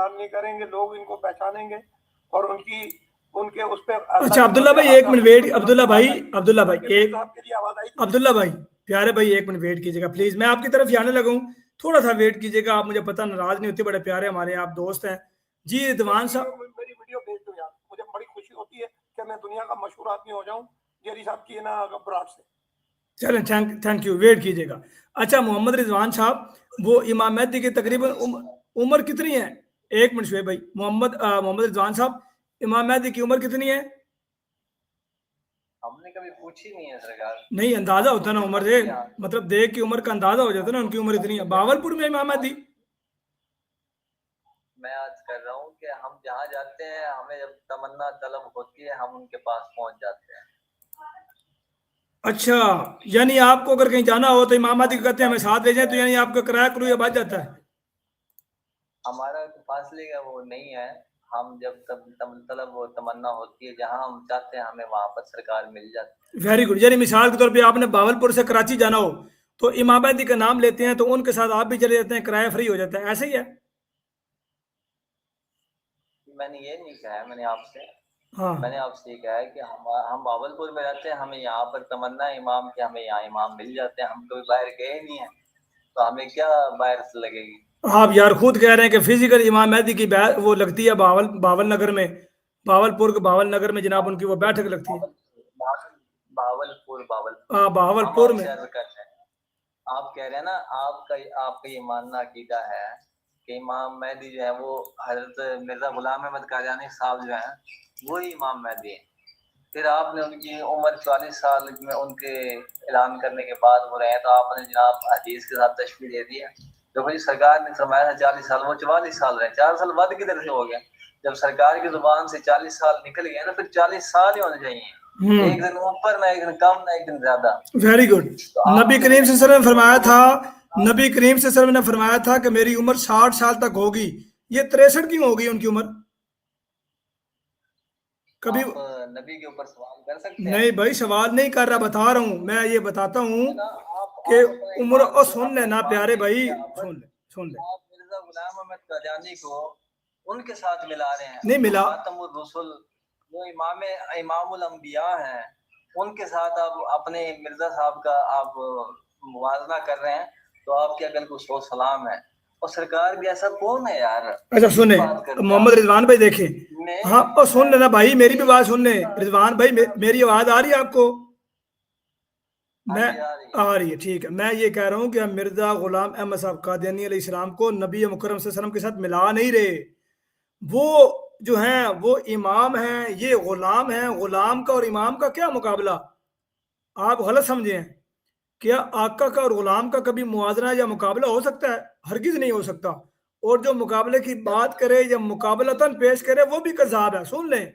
اعلان نہیں کریں گے لوگ ان کو پہچانیں گے اور ان کے اس پہ. اچھا عبداللہ بھائی ایک منٹ ویٹ, عبداللہ بھائی پیارے بھائی ایک منٹ ویٹ کیجیے گا پلیز, میں آپ کی طرف ہی آنے لگا ہوں, تھوڑا سا ویٹ کیجیے گا, آپ مجھے پتہ ناراض نہیں ہوتے, بڑے پیارے ہمارے آپ دوست ہیں. جی رضوان صاحب میری ویڈیو بھیج دو یار, مجھے بڑی خوشی ہوتی ہے کہ میں دنیا کا مشہور آدمی ہو جاؤں جیری صاحب کی نا براٹ سے. چلیں تھینک یو, ویٹ کیجیے گا. اچھا محمد رضوان صاحب وہ امام مہدی کی تقریباً عمر کتنی ہے؟ ایک منٹ شعیب بھائی, محمد رضوان صاحب امام مہدی کی عمر کتنی ہے؟ ہم نے کبھی پوچھی نہیں ہے سرکار. نہیں اندازہ ہوتا نا عمر سے, مطلب دیکھ کی عمر کا اندازہ ہو جاتا نا ان کی عمر اتنی ہے. باولپور میں امام مہدی میں آج کر رہا ہوں کہ ہم جہاں جاتے ہیں ہمیں جب تمنا طلب ہوتی ہے ہم ان کے پاس پہنچ جاتے ہیں. اچھا یعنی آپ کو اگر کہیں جانا ہو تو امام مہدی کو کہتے ہیں ہمیں ساتھ لے جائیں, تو یعنی آپ کا کرایہ کرو یا بچ جاتا ہے؟ ہمارا فاصلے کا وہ نہیں ہے, ہم جب طلب و تمنا ہوتی ہے جہاں ہم چاہتے ہیں ہمیں وہاں پر سرکار مل جاتی ہے. Very good. یعنی مثال کے طور پہ آپ نے باولپور سے کراچی جانا ہو تو امام مہدی کا نام لیتے ہیں تو ان کے ساتھ آپ بھی چلے جاتے ہیں, کرایہ فری ہو جاتا ہے, ایسے ہی ہے؟ میں نے یہ نہیں کہا ہے, میں نے آپ سے یہ کہا ہے کہ ہم باولپور میں رہتے ہیں, ہمیں یہاں پر تمنا ہے امام کے, ہمیں یہاں امام مل جاتے ہیں, ہم کبھی باہر گئے نہیں ہیں تو ہمیں کیا باہر سے لگے گی. آپ یار خود کہہ رہے ہیں کہ فزیکل امام مہدی کی وہ لگتی ہے باول نگر میں, باولپور کے باول نگر میں جناب ان کی وہ بیٹھک لگتی ہے باولپور میں. آپ کہہ رہے ہیں نا آپ کا یہ ماننا عقیدہ ہے کہ امام مہدی جو ہے وہ حضرت مرزا غلام احمد قادیانی صاحب جو ہیں وہی امام مہدی ہیں. پھر آپ نے ان کی عمر 44 سال میں ان کے اعلان کرنے کے بعد ہو رہے ہیں تو آپ نے جناب حدیث کے ساتھ تشبیہ دے دی ہے. جو بھائی سرکار نے فرمایا تھا 40 سال, وہ 44 سال رہے, 4 سال بعد کدھر سے ہو گیا؟ جب سرکار کی زبان سے 40 سال نکل گئے نا پھر 40 سال ہی ہونے چاہیے, ایک دن اوپر نہ ایک دن کم نہ ایک دن زیادہ. Very good. نبی کریم صلی اللہ علیہ وسلم نے فرمایا تھا, نبی کریم صلی اللہ علیہ وسلم نے فرمایا تھا کہ میری عمر 60 سال تک ہوگی, یہ 63 کیوں ہوگی ان کی عمر؟ کبھی نبی کے اوپر سوال کر سکتے ہیں؟ نہیں بھائی سوال نہیں کر رہا, بتا رہا ہوں, میں یہ بتاتا ہوں کہ عمر اور سن لینا پیارے بھائی, سن لے. آپ مرزا غلام احمد قادیانی کو ان کے ساتھ ملا رہے ہیں, نہیں ملا, خاتم الرسل جو امام الانبیاء ہیں ان کے ساتھ آپ اپنے مرزا صاحب کا آپ موازنہ کر رہے ہیں, تو آپ کے عقل کو سو سلام ہے. اور سرکار بھی ایسا کون ہے یار؟ اچھا سنیں محمد رضوان بھائی دیکھیں, ہاں اور سن لینا بھائی, میری بھی بات سن لیں رضوان بھائی, میری آواز آ رہی ہے آپ کو؟ میں آ رہی ہے, ٹھیک ہے. میں یہ کہہ رہا ہوں کہ ہم مرزا غلام احمد صاحب قادیانی علیہ السلام کو نبی مکرم صلی اللہ علیہ وسلم کے ساتھ ملا نہیں رہے. وہ جو ہیں وہ امام ہیں, یہ غلام ہیں. غلام کا اور امام کا کیا مقابلہ؟ آپ غلط سمجھے ہیں. کیا آقا کا اور غلام کا کبھی موازنہ یا مقابلہ ہو سکتا ہے؟ ہرگز نہیں ہو سکتا. اور جو مقابلے کی بات کرے یا مقابلتاً پیش کرے وہ بھی کذاب ہے. سن لیں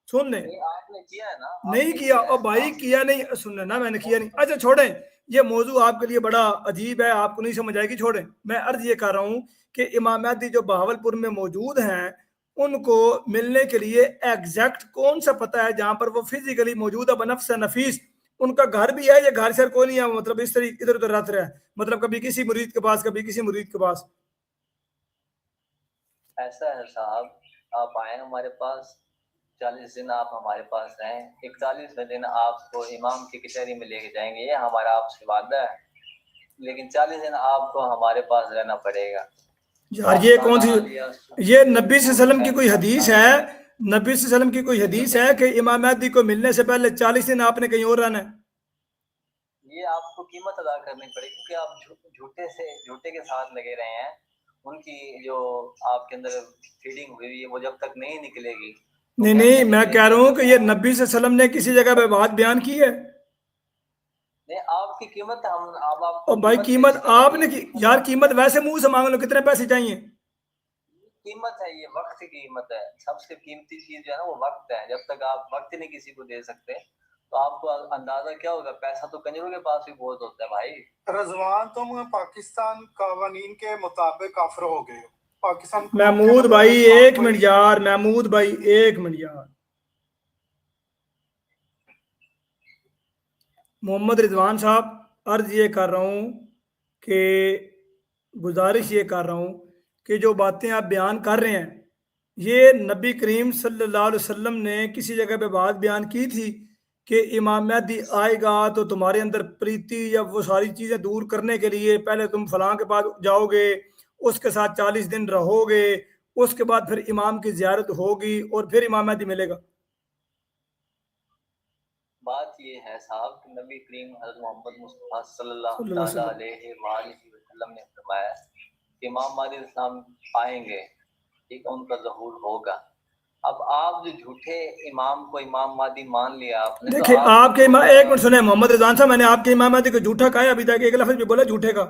آپ نے کیا ہے نا, نہیں کیا اور بھائی کیا نہیں, سن لینا میں نے کیا نہیں. اچھا چھوڑیں, یہ موضوع آپ کے لیے بڑا عجیب ہے, آپ کو نہیں سمجھ آئے گی, چھوڑیں. میں عرض یہ کر رہا ہوں کہ امام مہدی جو بہاولپور میں موجود ہیں ان کو ملنے کے لیے ایگزیکٹ کون سا پتہ ہے جہاں پر وہ فزیکلی موجود ہے بنفس نفیس؟ ان کا گھر بھی ہے یا گھر سے کوئی نہیں ہے, مطلب اس طریقے ادھر ادھر رہتے رہے, مطلب کبھی کسی مرید کے پاس کبھی کسی مرید کے پاس؟ ایسا ہے صاحب, آپ آئے ہمارے پاس 40 دن آپ ہمارے پاس رہیں, 41ویں دن آپ کو امام کی کچہری میں لے کے جائیں گے, یہ ہمارا آپ سے وعدہ ہے. لیکن 40 دن آپ کو ہمارے پاس رہنا پڑے گا. یار یہ کون سی, یہ نبی صلی اللہ علیہ وسلم کی کوئی حدیث ہے؟ نبی صلی اللہ علیہ وسلم کی کوئی حدیث ہے کہ امام مہدی کو ملنے سے پہلے 40 دن آپ نے کہیں اور رہنا ہے؟ یہ آپ کو قیمت ادا کرنی پڑے گی کیونکہ آپ جھوٹے کے ساتھ لگے رہے ہیں. ان کی جو آپ کے اندر فیڈنگ ہوئی ہے وہ جب تک نہیں نکلے گی. نہیں میں کہہ رہا ہوں کہ یہ نبی صلی اللہ علیہ وسلم نے کسی جگہ پہ بات بیان کی ہے؟ نہیں, آپ کی قیمت آپ اور بھائی قیمت آپ نے یار, قیمت ویسے منہ سے مانگ لو, کتنے پیسے چاہیے؟ قیمت ہے, یہ وقت کی قیمت ہے. سب سے قیمتی چیز جو ہے نا وہ وقت ہے. جب تک آپ وقت نہیں کسی کو دے سکتے تو آپ کو اندازہ کیا ہوگا؟ پیسہ تو کنجروں کے پاس بھی بہت ہوتا ہے بھائی. رضوان تم پاکستان قوانین کے مطابق کافر ہو گئے ہو. پاکستان محمود بھائی ایک منٹ یار, محمود بھائی ایک منٹ یار. محمد رضوان صاحب عرض یہ کر رہا ہوں کہ گزارش یہ کر رہا ہوں کہ جو باتیں آپ بیان کر رہے ہیں یہ نبی کریم صلی اللہ علیہ وسلم نے کسی جگہ پہ بات بیان کی تھی کہ امام مہدی آئے گا تو تمہارے اندر پریتی یا وہ ساری چیزیں دور کرنے کے لیے پہلے تم فلاں کے پاس جاؤ گے، اس کے ساتھ 40 دن رہو گے، اس کے بعد پھر امام کی زیارت ہوگی اور پھر امام مہدی ملے گا؟ بات یہ ہے صاحب کہ نبی کریم حضرت محمد مصطفیٰ صلی اللہ صلی اللہ علیہ تعالیٰ وسلم علیہ وآلہ وسلم نے فرمایا کہ امام مہدی السلام آئیں گے، ٹھیک ہے، ان کا ظہور ہوگا۔ اب آپ جو جھوٹے امام کو امام مہدی مان لیا آپ نے، دیکھیں آپ کے امام، ایک منٹ سنیں محمد رضوان صاحب، میں نے آپ کے امام مہدی کو جھوٹا کہا ہے ابھی تک؟ ایک لفظ بھی بولا جھوٹے کا؟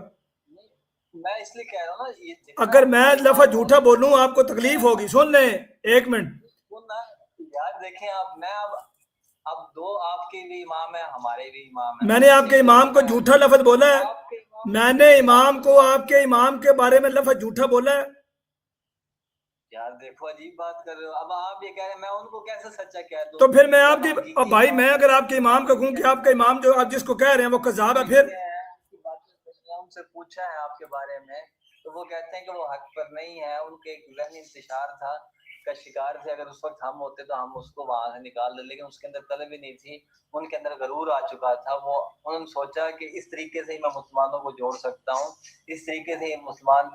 میں اس لیے کہہ رہا ہوں نا، یہ اگر میں لفظ جھوٹا بولوں آپ کو تکلیف ہوگی۔ سن لیں ایک منٹ یار، دیکھیں آپ، میں اب دو آپ کے بھی امام ہیں، ہمارے بھی امام ہیں۔ میں نے آپ کے امام کو جھوٹا لفظ بولا ہے؟ میں نے امام کو آپ کے امام کے بارے میں لفظ جھوٹا بولا ہے؟ یار دیکھو عجیب بات کر رہے ہو، اب آپ یہ کہہ رہے ہیں میں ان کو کیسے سچا کہہ دوں؟ تو پھر میں آپ کی بھائی، میں اگر آپ کے امام کو کہوں کہ آپ کا امام جو آپ جس کو کہہ رہے ہیں وہ کذاب ہے، پھر ان سے پوچھا ہے آپ کے بارے میں تو وہ کہتے ہیں کہ وہ حق پر نہیں ہے، ان کے ایک ذہنی انتشار تھا کا شکار تھے، اگر اس وقت ہم ہوتے تو ہم اس کو وہاں سے نکال دیں، لیکن اس کے اندر طلب ہی نہیں تھی، ان کے اندر غرور آ چکا تھا۔ وہ انہوں نے سوچا کہ اس طریقے سے ہی میں مسلمانوں کو جوڑ سکتا ہوں، اس طریقے سے مسلمان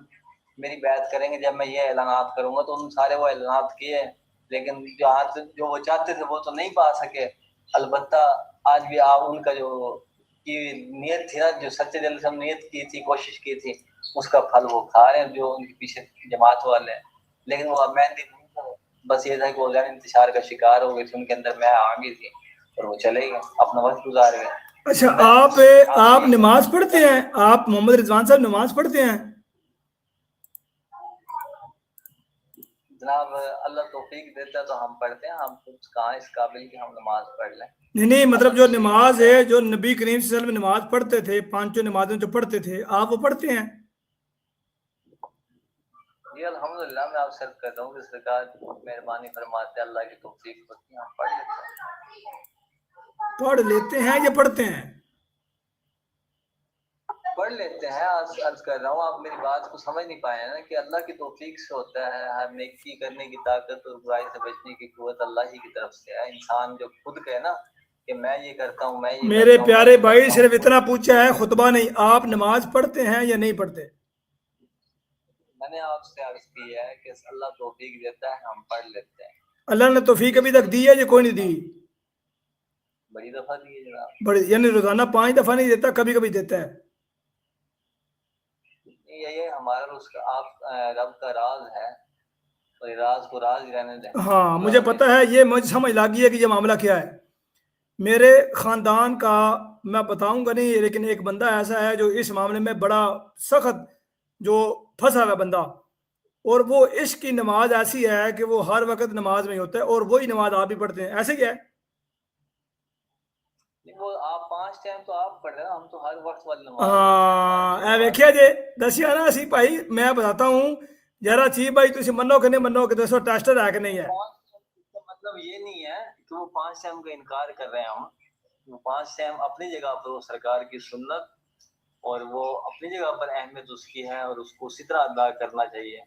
میری بیعت کریں گے جب میں یہ اعلانات کروں گا۔ تو ان سارے وہ اعلانات کیے، لیکن جو وہ چاہتے تھے وہ تو نہیں پا سکے۔ البتہ آج بھی آپ ان کا جو کی نیت تھی نا، جو سچے دل سے ہم نیت کی تھی، کوشش کی تھی، اس کا پھل وہ کھا رہے ہیں جو ان کے پیچھے جماعت والے ہیں۔ لیکن وہ مہندی بس یہ تھا کہ وہ ذہنی انتشار کا شکار ہو گئی تھی، ان کے اندر میں آ گئی تھی اور وہ چلے گئے، اپنا وقت گزار گئے۔ اچھا آپ نماز پڑھتے ہیں؟ آپ محمد رضوان صاحب نماز پڑھتے ہیں؟ جناب اللہ توفیق دیتا ہے تو ہم پڑھتے ہیں، ہم کچھ کہاں اس قابل کہ ہم نماز پڑھ لیں۔ نہیں مطلب جو نماز ہے، جو نبی کریم صلی اللہ علیہ وسلم نماز پڑھتے تھے، پانچوں نمازیں جو پڑھتے تھے، آپ وہ پڑھتے ہیں؟ جی الحمدللہ، میں آپ سے کہتا ہوں کہ سرکار مہربانی فرماتے ہیں، اللہ کی توفیق ہوتی ہے، ہم پڑھ لیتے ہیں۔ پڑھ لیتے ہیں یا پڑھتے ہیں؟ پڑھ لیتے ہیں، عرض کر رہا ہوں، آپ میری بات کو سمجھ نہیں پائے ہیں نا کہ اللہ کی توفیق سے ہوتا ہے، ہر نیکی کرنے کی طاقت اور برائی سے بچنے کی قوت اللہ ہی کی طرف سے ہے۔ انسان جو خود کہے نا کہ میں یہ کرتا ہوں، میں یہ میرے پیارے بھائی صرف اتنا پوچھا ہے، خطبہ نہیں، آپ نماز پڑھتے ہیں یا نہیں پڑھتے؟ میں نے آپ سے عرض کی ہے کہ اللہ توفیق دیتا ہے، ہم پڑھ لیتے ہیں۔ اللہ نے توفیق ابھی تک دی ہے یا کوئی نہیں دی؟ بڑی دفعہ دی ہے جناب، بڑی، یعنی روزانہ 5 دفعہ نہیں دیتا، کبھی کبھی دیتا ہے؟ یہ ہمارا اس کا آپ رب کا راز ہے، اور راز کو راز ہی رہنے دیں۔ ہاں مجھے پتا ہے، یہ مجھے سمجھ لگی ہے کہ یہ معاملہ کیا ہے۔ میرے خاندان کا میں بتاؤں گا نہیں، لیکن ایک بندہ ایسا ہے جو اس معاملے میں بڑا سخت جو پھنسا ہوا بندہ، اور وہ عشق کی نماز ایسی ہے کہ وہ ہر وقت نماز میں ہی ہوتا ہے، اور وہی نماز آپ بھی پڑھتے ہیں، ایسے کیا ہے؟ وہ آپ 5 ٹائم تو آپ پڑھ رہے ہیں، ہم تو ہر وقت والی نماز۔ ہاں ویکھیا جی، دسیا نا اسی بھائی، میں بتاتا ہوں ذرا چیز بھائی، تھی منو کہ نہیں منو کہ دسو ٹیسٹر ہے کہ نہیں ہے؟ مطلب یہ نہیں ہے کہ وہ 5 ٹائم کا انکار کر رہے ہیں، ہم وہ 5 ٹائم اپنی جگہ پر وہ سرکار کی سنت اور وہ اپنی جگہ پر اہمیت اس کی ہے اور اس کو اسی طرح ادا کرنا چاہیے۔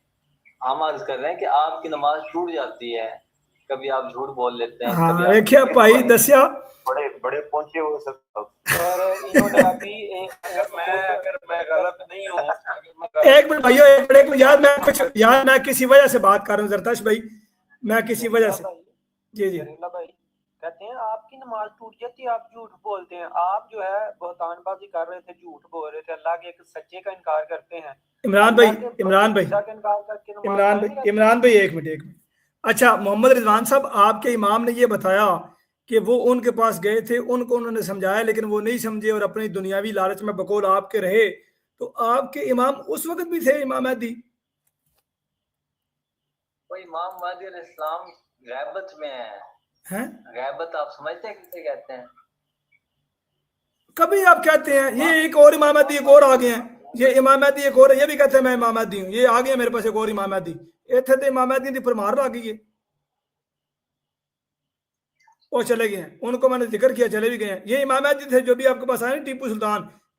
ہم عرض کر رہے ہیں کہ آپ کی نماز ٹوٹ جاتی ہے، کبھی آپ جھوٹ بول لیتے ہیں، ہاں ویکھیا بھائی دسیا، بڑے پہنچے ہو سب، اور انہوں نے ابھی اگر میں غلط نہیں ہوں، ایک منٹ بھائیو، ایک منٹ یار میں کسی وجہ سے بات کر رہا ہوں زرتاش بھائی، میں کسی وجہ سے، جی جی بھائی کہتے ہیں آپ کی نماز ٹوٹ جاتی ہے، آپ جھوٹ بولتے ہیں، آپ جو ہے بہتان بازی کر رہے تھے، جھوٹ بول رہے تھے، اللہ کے ایک سچے کا انکار کرتے ہیں۔ عمران بھائی ایک منٹ اچھا محمد رضوان صاحب، آپ کے امام نے یہ بتایا کہ وہ ان کے پاس گئے تھے، ان کو انہوں نے سمجھایا لیکن وہ نہیں سمجھے اور اپنی دنیاوی لالچ میں بقول آپ کے رہے، تو آپ کے امام اس وقت بھی تھے امام مہدی؟ امام مہدی علیہ السلام غیبت میں ہیں۔ غیبت آپ سمجھتے ہیں کسے کہتے ہیں؟ کبھی آپ کہتے ہیں یہ ایک اور امام مہدی ایک اور آگے ہیں، یہ امام مہدی ایک اور ہے، یہ بھی کہتے ہیں میں امام مہدی ہوں، یہ آگے ہیں میرے پاس ایک اور امام مہدی، ایتھے تے امام مہدی دی فرمار آ گئی ہے، وہ چلے گئے ہیں، ان کو میں نے ذکر کیا چلے بھی گئے ہیں۔ یہ امام مہدی تھے جو بھی آپ کے پاس آئے ٹیپو سلطان،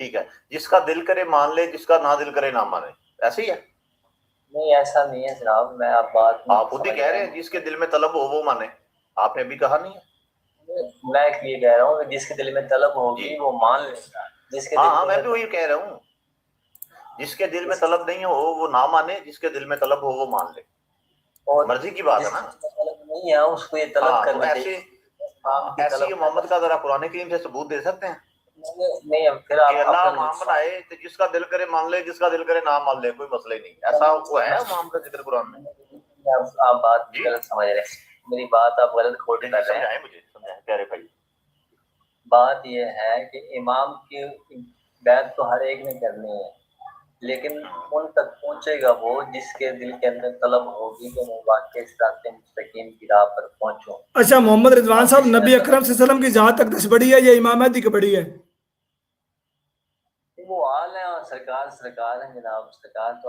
ٹھیک ہے, جس کا دل کرے مان لے, جس کا نہ دل کرے نہ مانے, ایسے ہی ہے؟ نہیں ایسا نہیں ہے جناب, میں آپ بات آپ خود ہی کہہ رہے ہیں جس کے دل میں طلب ہو وہ مانے, آپ نے ابھی کہا نہیں ہے؟ میں یہ کہہ رہا ہوں کہ جس کے دل میں طلب ہوگی وہ مان لے گا, جس کے ہاں میں بھی وہی کہہ رہا ہوں, جس کے دل میں طلب نہیں ہو وہ نہ مانے, جس کے دل میں طلب ہو وہ مان لے, مرضی کی بات ہے نا. طلب نہیں ہے اس کو یہ طلب کرنا چاہیے. ایسے ہی محمد کا ذرا قرآن کریم سے ثبوت دے سکتے ہیں نہیں پھر کہ اللہ امام بنائے تو جس کا دل کرے مان لے, جس کا دل کرے نہ مان لے, کوئی مسئلہ ہی نہیں, ایسا وہ ہے امام کا ذکر قرآن میں؟ آپ بات غلط سمجھ رہے ہیں, میری بات آپ غلط کوٹ کر رہے ہیں. سمجھائیں مجھے, سمجھائیں پیارے بھائی. بات یہ ہے کہ امام کی بیعت تو ہر ایک نے کرنی ہے, لیکن ان تک پہنچے گا وہ جس کے دل کے اندر طلب ہوگی کہ میں واقعی اس راستے مستقیم کی راہ پر پہنچوں. اچھا محمد رضوان صاحب, نبی اکرم صلی اللہ علیہ وسلم کی جہاں تک دس بڑی ہے یا امام مہدی کی بڑی ہے؟ وہ آل ہیں اور سرکار ہیں جناب. سرکار تو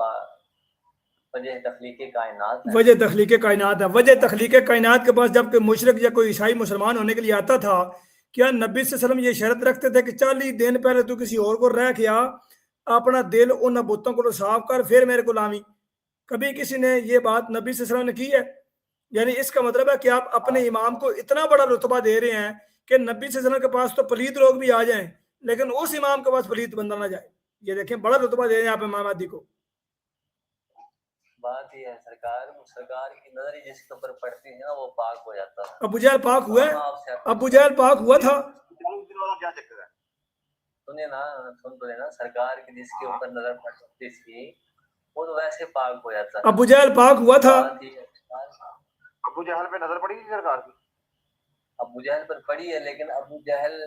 وجہ تخلیق کائنات ہے. وجہ تخلیق کائنات ہے. وجہ تخلیق کائنات کے پاس جب کہ مشرک یا کوئی عیسائی مسلمان ہونے کے لیے آتا تھا, کیا نبی صلی اللہ علیہ وسلم یہ شرط رکھتے تھے کہ 40 دن پہلے تو کسی اور کو رہ کیا, اپنا دل ان بتوں کو صاف کر پھر میرے کو لامی؟ کبھی کسی نے یہ بات نبی صلی اللہ علیہ وسلم نے کی ہے؟ یعنی اس کا مطلب ہے کہ آپ اپنے امام کو اتنا بڑا رتبہ دے رہے ہیں کہ نبی صلی اللہ علیہ وسلم کے پاس تو پلیت لوگ بھی آ جائیں لیکن اس امام کے پاس پلیت بندہ نہ جائے. یہ دیکھیں بڑا رتبہ دے رہے ہیں آپ امام مہدی کو. بات یہ ہے سرکار کی نظر ہی جس کے اوپر پڑتی ہے نا وہ پاک ہو جاتا ہے. ابو جہل پاک ہوا ہے؟ ابو جہل پاک ہوا تھا؟ سنے نا, سن تو لینا, سرکار کی جس کے اوپر نظر پڑتی تھی وہ تو ویسے پاک ہو جاتا ہے. ابو جہل پاک ہوا تھا؟ ابو جہل پہ نظر پڑی تھی سرکار کی؟ ابو جہل پر پڑی ہے, لیکن ابو جہل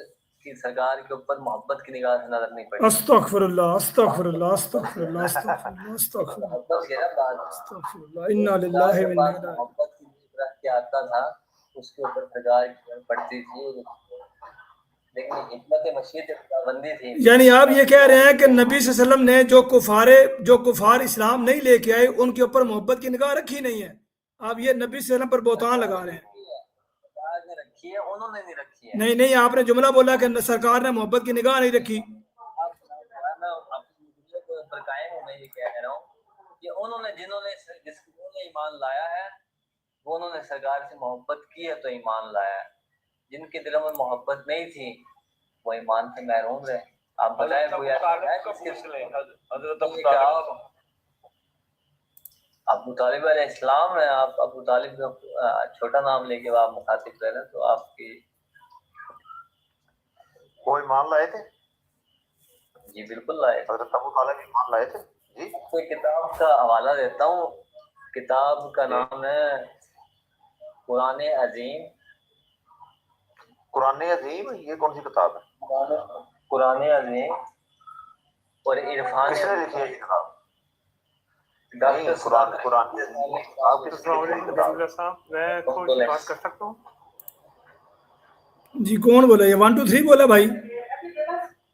کی سرکار کے اوپر محبت کی نگاہ سے نظر نہیں پڑی. استغفر اللہ, استغفر اللہ, استغفر اللہ, استغفر اللہ, استغفر اللہ, استغفر اللہ, انا للہ و انا الیہ راجعون. محبت کی طرح کیا آتا تھا اس کے اوپر سرکار کی نظر پڑتی تھی, لیکن حکمت مشیت بندی تھی. یعنی آپ یہ کہہ رہے ہیں کہ نبی صلی اللہ علیہ وسلم نے جو کفار اسلام نہیں لے کے آئے ان کے اوپر محبت کی نگاہ رکھی نہیں ہے, آپ یہ نبی صلی اللہ علیہ وسلم پر بہتان لگا رہے ہیں. انہوں نے نہیں رکھی ہے. نہیں, آپ نے جملہ بولا کہ سرکار نے محبت کی نگاہ نہیں رکھی. میں یہ کہہ رہا ہوں کہ انہوں نے جس نے ایمان لایا ہے وہ انہوں نے سرکار سے محبت کی ہے تو ایمان لایا ہے. جن کے دلوں میں محبت نہیں تھی وہ ایمان سے محروم رہے. آپ بتائیں ابو طالب علیہ السلام ہے, آپ ابو طالب کا چھوٹا نام لے کے آپ مخاطب کر رہے ہیں تو آپ کی وہ ایمان لائے تھے؟ جی بالکل لائے. حضرت ابو طالب ایمان لائے تھے جی. کوئی کتاب کا حوالہ دیتا ہوں, کتاب کا نام ہے قرآن عظیم. قرآن عظیم, یہ کون سی کتاب ہے؟ قرآن عظیم اور عرفان. کس نے لکھی ہے یہ کتاب؟ ڈاکٹر قرآن میں کوئی بات کر سکتا ہوں؟ جی کون بولا یہ 1 2 3 بولا بھائی؟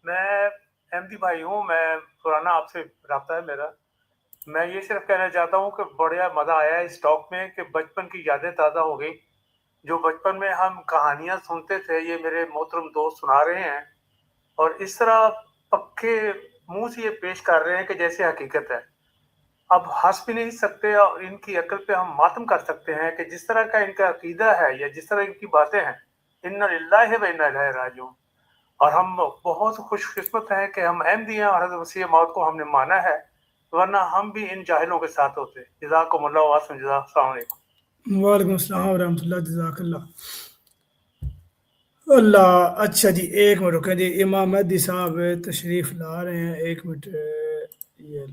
میں احمدی بھائی ہوں, میں پرانا آپ سے رابطہ ہے میرا. میں یہ صرف کہنا چاہتا ہوں کہ بڑا مزہ آیا ہے اس ٹاک میں کہ بچپن کی یادیں تازہ ہو گئی. جو بچپن میں ہم کہانیاں سنتے تھے یہ میرے محترم دوست سنا رہے ہیں اور اس طرح پکے منہ سے یہ پیش کر رہے ہیں کہ جیسے حقیقت ہے. اب ہنس بھی نہیں سکتے اور ان کی عقل پہ ہم ماتم کر سکتے ہیں کہ جس طرح کا ان کا عقیدہ ہے یا جس طرح ان کی باتیں ہیں, انا للہ و انا الیہ راجعون. اور ہم بہت خوش قسمت ہیں کہ ہم احمدی ہیں اور حضرت مسیح موعود کو ہم نے مانا ہے, ورنہ ہم بھی ان جاہلوں کے ساتھ ہوتے. جزاکم اللہ واسم جزا. السلام علیکم. وعلیکم السلام ورحمۃ اللہ, جزاک اللہ. اچھا جی ایک منٹ رکیں جی, امام مہدی صاحب تشریف لا رہے ہیں, ایک منٹ. یہ